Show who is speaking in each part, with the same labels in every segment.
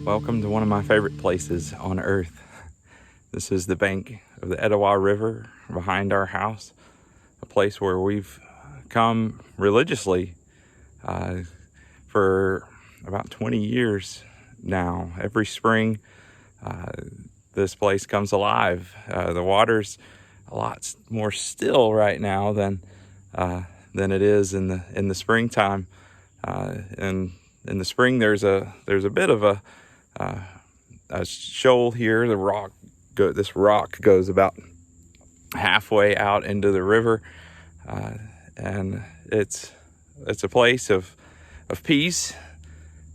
Speaker 1: Welcome to one of my favorite places on earth. This is the bank of the Etowah River behind our house, a place where we've come religiously for about 20 years now. Every spring, this place comes alive. The water's a lot more still right now than it is in the springtime. And in the spring, there's a bit of a shoal here. This rock goes about halfway out into the river, and it's a place of peace.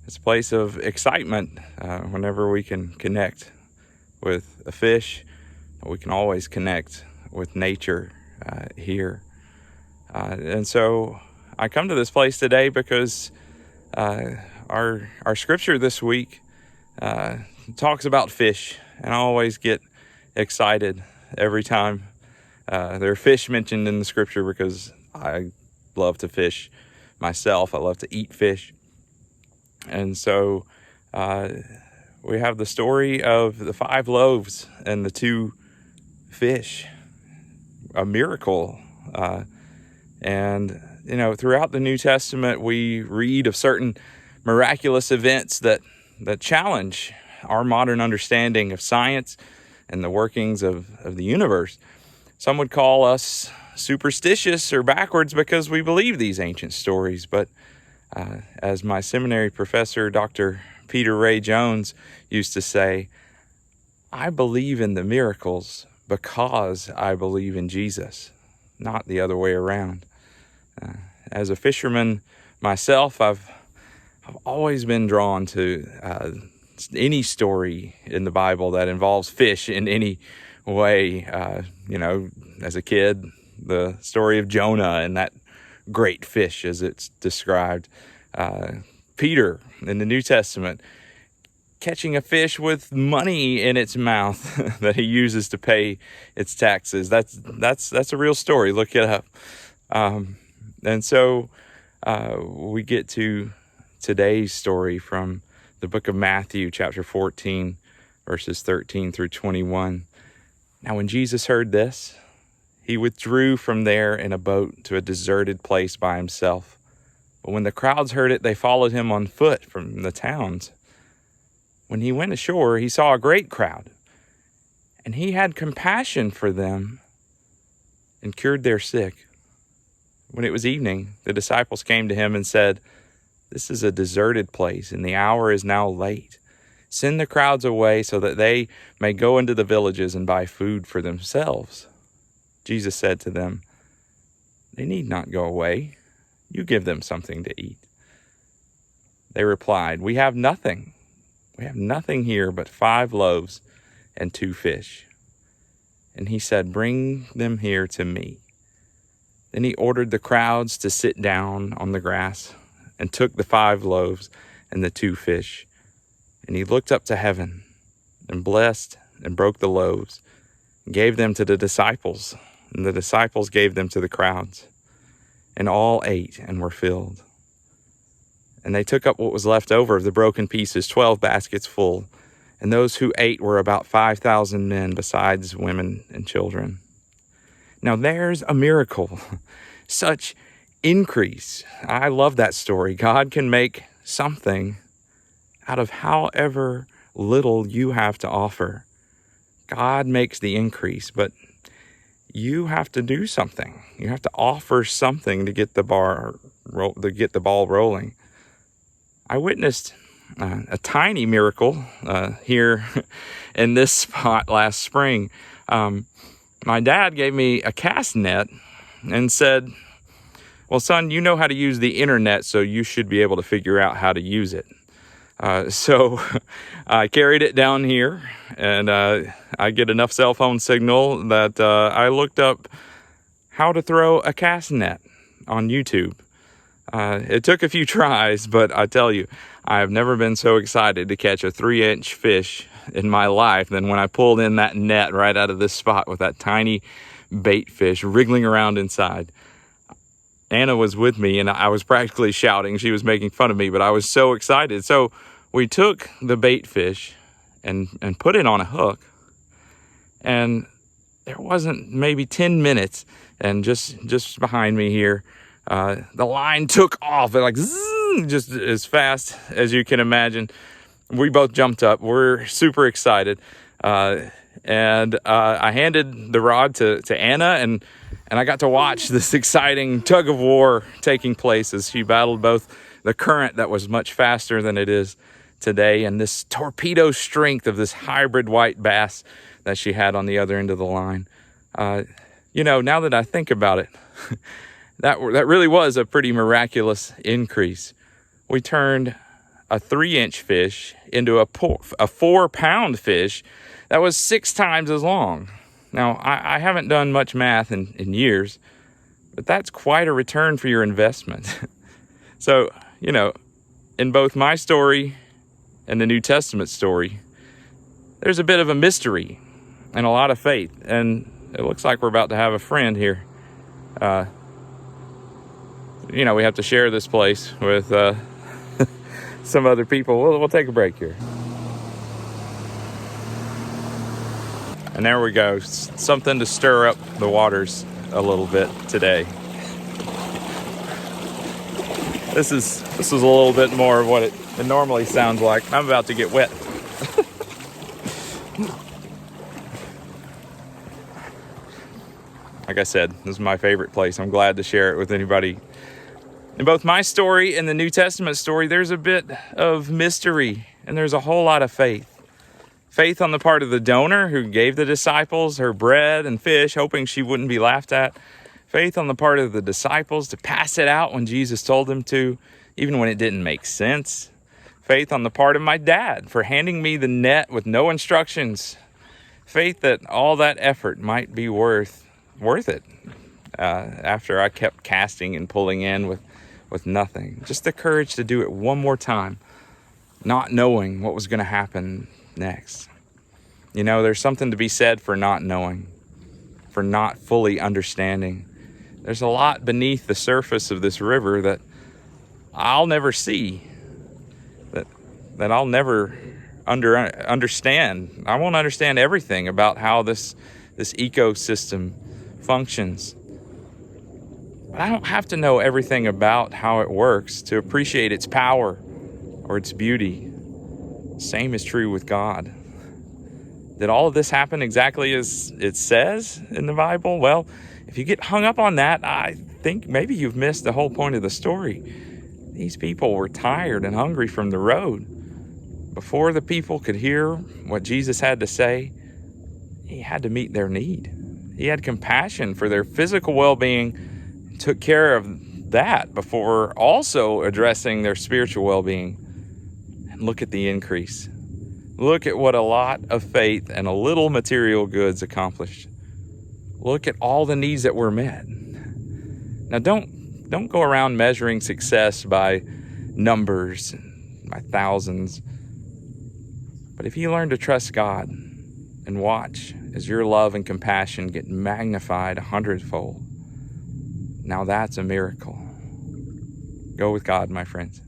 Speaker 1: It's a place of excitement. Whenever we can connect with a fish, we can always connect with nature here. And so I come to this place today because our scripture this week talks about fish, and I always get excited every time there are fish mentioned in the scripture, because I love to fish myself. I love to eat fish. And so we have the story of the 5 loaves and the 2 fish, a miracle. And throughout the New Testament, we read of certain miraculous events that challenge our modern understanding of science and the workings of the universe. Some would call us superstitious or backwards because we believe these ancient stories. But as my seminary professor, Dr. Peter Ray Jones, used to say, I believe in the miracles because I believe in Jesus, not the other way around. As a fisherman myself, I've always been drawn to any story in the Bible that involves fish in any way. As a kid, the story of Jonah and that great fish, as it's described. Peter in the New Testament, catching a fish with money in its mouth that he uses to pay its taxes. That's a real story. Look it up. And so we get to today's story from the book of Matthew, chapter 14, verses 13 through 21. Now, when Jesus heard this, he withdrew from there in a boat to a deserted place by himself. But when the crowds heard it, they followed him on foot from the towns. When he went ashore, he saw a great crowd, and he had compassion for them and cured their sick. When it was evening, the disciples came to him and said, This is a deserted place, and the hour is now late. Send the crowds away so that they may go into the villages and buy food for themselves. Jesus said to them, They need not go away. You give them something to eat. They replied, We have nothing. We have nothing here but 5 loaves and 2 fish. And he said, Bring them here to me. Then he ordered the crowds to sit down on the grass and took the 5 loaves and the 2 fish. And he looked up to heaven and blessed and broke the loaves and gave them to the disciples. And the disciples gave them to the crowds. And all ate and were filled. And they took up what was left over of the broken pieces, 12 baskets full. And those who ate were about 5,000 men, besides women and children. Now there's a miracle. Such increase. I love that story. God can make something out of however little you have to offer. God makes the increase, but you have to do something. You have to offer something to get the ball rolling. I witnessed a tiny miracle here in this spot last spring. My dad gave me a cast net and said, well, son, you know how to use the internet, so you should be able to figure out how to use it. So I carried it down here, and I get enough cell phone signal that I looked up how to throw a cast net on YouTube. It took a few tries, but I tell you, I've never been so excited to catch a 3-inch fish in my life than when I pulled in that net right out of this spot with that tiny bait fish wriggling around inside. Anna was with me, and I was practically shouting. She was making fun of me, but I was so excited. So we took the bait fish and put it on a hook, and there wasn't maybe 10 minutes, and just behind me here, the line took off, and like zzz, just as fast as you can imagine. We both jumped up. We're super excited, and I handed the rod to Anna, and I got to watch this exciting tug of war taking place as she battled both the current that was much faster than it is today and this torpedo strength of this hybrid white bass that she had on the other end of the line. Now that I think about it, that really was a pretty miraculous increase. We turned a 3-inch fish into a 4-pound fish that was 6 times as long. Now, I haven't done much math in years, but that's quite a return for your investment. So, in both my story and the New Testament story, there's a bit of a mystery and a lot of faith. And it looks like we're about to have a friend here. We have to share this place with some other people. We'll take a break here. And there we go. Something to stir up the waters a little bit today. This is a little bit more of what it normally sounds like. I'm about to get wet. Like I said, this is my favorite place. I'm glad to share it with anybody. In both my story and the New Testament story, there's a bit of mystery and there's a whole lot of faith. Faith on the part of the donor who gave the disciples her bread and fish, hoping she wouldn't be laughed at. Faith on the part of the disciples to pass it out when Jesus told them to, even when it didn't make sense. Faith on the part of my dad for handing me the net with no instructions. Faith that all that effort might be worth it after I kept casting and pulling in with nothing. Just the courage to do it one more time, not knowing what was going to happen next. There's something to be said for not knowing, for not fully understanding. There's a lot beneath the surface of this river that I'll never see, that I'll never understand. I won't understand everything about how this ecosystem functions. But I don't have to know everything about how it works to appreciate its power or its beauty. Same is true with God. Did all of this happen exactly as it says in the Bible? Well, if you get hung up on that, I think maybe you've missed the whole point of the story. These people were tired and hungry from the road. Before the people could hear what Jesus had to say, he had to meet their need. He had compassion for their physical well-being and took care of that before also addressing their spiritual well-being. And look at the increase. Look at what a lot of faith and a little material goods accomplished. Look at all the needs that were met. Now don't go around measuring success by numbers, by thousands. But if you learn to trust God and watch as your love and compassion get magnified 100-fold, now that's a miracle. Go with God, my friends.